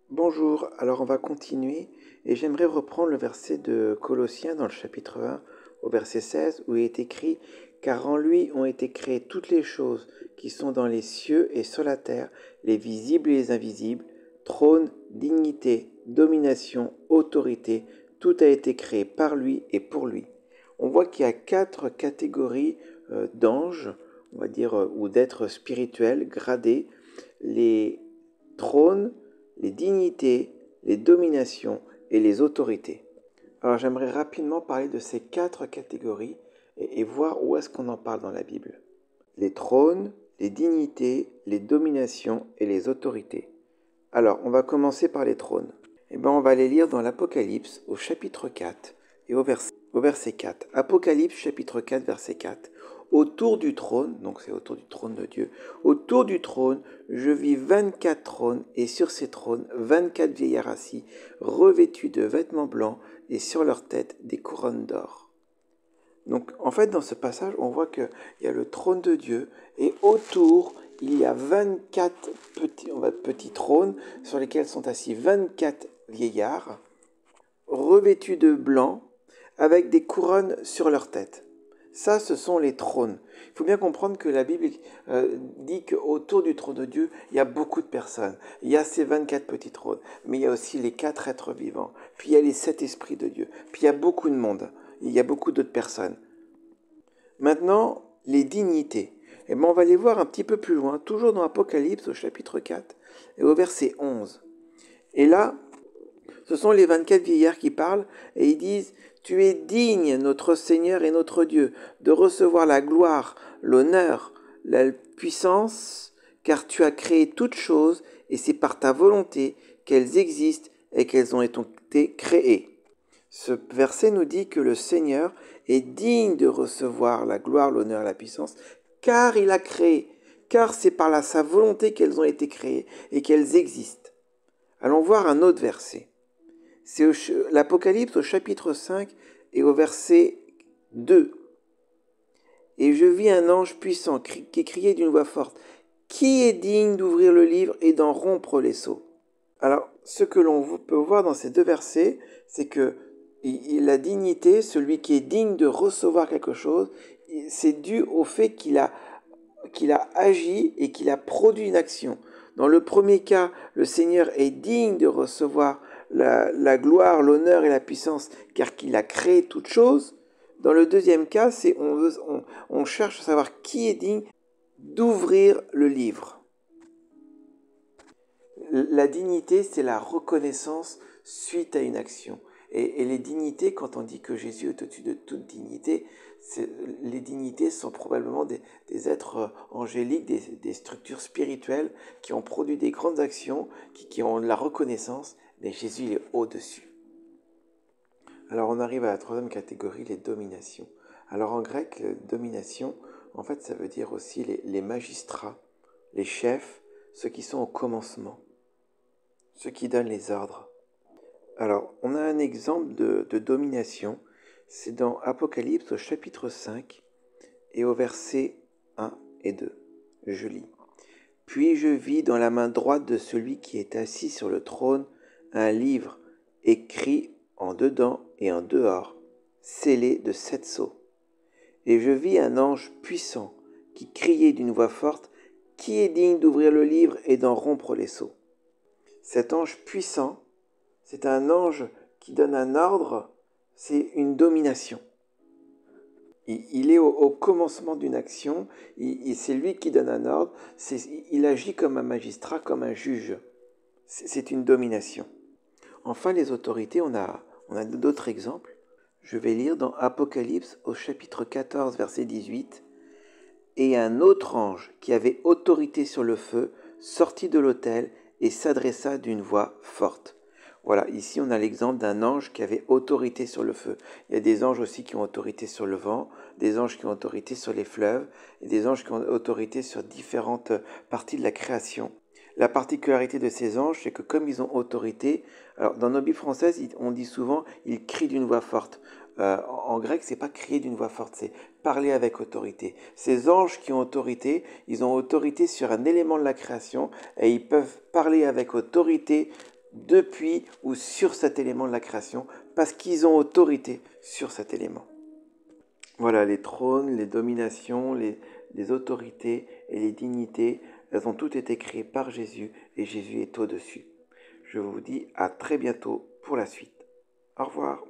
Bonjour, alors on va continuer et j'aimerais reprendre le verset de Colossiens dans le chapitre 1 au verset 16 où il est écrit car en lui ont été créées toutes les choses qui sont dans les cieux et sur la terre, les visibles et les invisibles, trône, dignité, domination, autorité, tout a été créé par lui et pour lui. On voit qu'il y a 4 catégories d'anges, on va dire, ou d'êtres spirituels gradés, les trônes, les dignités, les dominations et les autorités. Alors j'aimerais rapidement parler de ces 4 catégories et voir où est-ce qu'on en parle dans la Bible. Les trônes, les dignités, les dominations et les autorités. Alors on va commencer par les trônes. On va les lire dans l'Apocalypse au chapitre 4 et au verset 4. Apocalypse chapitre 4 verset 4. Autour du trône, donc c'est autour du trône de Dieu, autour du trône, je vis 24 trônes, et sur ces trônes, 24 vieillards assis, revêtus de vêtements blancs, et sur leurs têtes des couronnes d'or. Donc en fait, dans ce passage, on voit qu'il y a le trône de Dieu, et autour, il y a 24 petits trônes sur lesquels sont assis 24 vieillards, revêtus de blanc, avec des couronnes sur leurs têtes. Ça, ce sont les trônes. Il faut bien comprendre que la Bible dit qu'autour du trône de Dieu, il y a beaucoup de personnes. Il y a ces 24 petits trônes, mais il y a aussi les 4 êtres vivants. Puis il y a les 7 esprits de Dieu. Puis il y a beaucoup de monde. Il y a beaucoup d'autres personnes. Maintenant, les dignités. On va les voir un petit peu plus loin, toujours dans Apocalypse au chapitre 4 et au verset 11. Et là, ce sont les 24 vieillards qui parlent et ils disent « Tu es digne, notre Seigneur et notre Dieu, de recevoir la gloire, l'honneur, la puissance, car tu as créé toutes choses et c'est par ta volonté qu'elles existent et qu'elles ont été créées. » Ce verset nous dit que le Seigneur est digne de recevoir la gloire, l'honneur et la puissance, car il a créé, car c'est par sa volonté qu'elles ont été créées et qu'elles existent. Allons voir un autre verset. C'est l'Apocalypse au chapitre 5 et au verset 2. Et je vis un ange puissant qui criait d'une voix forte, « Qui est digne d'ouvrir le livre et d'en rompre les sceaux ?» Alors, ce que l'on peut voir dans ces deux versets, c'est que la dignité, celui qui est digne de recevoir quelque chose, c'est dû au fait qu'il a agi et qu'il a produit une action. Dans le premier cas, le Seigneur est digne de recevoir la gloire, l'honneur et la puissance, car qu'il a créé toutes choses. Dans le deuxième cas, on cherche à savoir qui est digne d'ouvrir le livre. La dignité, c'est la reconnaissance suite à une action. Et les dignités, quand on dit que Jésus est au-dessus de toute dignité, les dignités sont probablement des êtres angéliques, des structures spirituelles qui ont produit des grandes actions, qui ont la reconnaissance, mais Jésus il est au-dessus. Alors on arrive à la troisième catégorie, les dominations. Alors en grec, domination, en fait, ça veut dire aussi les magistrats, les chefs, ceux qui sont au commencement, ceux qui donnent les ordres. Alors, on a un exemple de domination, c'est dans Apocalypse au chapitre 5 et au verset 1 et 2. Je lis. « Puis je vis dans la main droite de celui qui est assis sur le trône un livre écrit en dedans et en dehors, scellé de 7 sceaux. Et je vis un ange puissant qui criait d'une voix forte, « Qui est digne d'ouvrir le livre et d'en rompre les sceaux ?» Cet ange puissant, c'est un ange qui donne un ordre, c'est une domination. Il est au commencement d'une action, c'est lui qui donne un ordre, il agit comme un magistrat, comme un juge. C'est une domination. Enfin, les autorités, on a d'autres exemples. Je vais lire dans Apocalypse au chapitre 14, verset 18. « Et un autre ange qui avait autorité sur le feu sortit de l'autel et s'adressa d'une voix forte. » Voilà, ici on a l'exemple d'un ange qui avait autorité sur le feu. Il y a des anges aussi qui ont autorité sur le vent, des anges qui ont autorité sur les fleuves, et des anges qui ont autorité sur différentes parties de la création. La particularité de ces anges, c'est que comme ils ont autorité, alors dans nos Bibles françaises, on dit souvent « ils crient d'une voix forte ». En grec, c'est pas crier d'une voix forte, c'est parler avec autorité. Ces anges qui ont autorité, ils ont autorité sur un élément de la création et ils peuvent parler avec autorité depuis ou sur cet élément de la création, parce qu'ils ont autorité sur cet élément. Voilà, les trônes, les dominations, les autorités et les dignités, elles ont toutes été créées par Jésus et Jésus est au-dessus. Je vous dis à très bientôt pour la suite. Au revoir.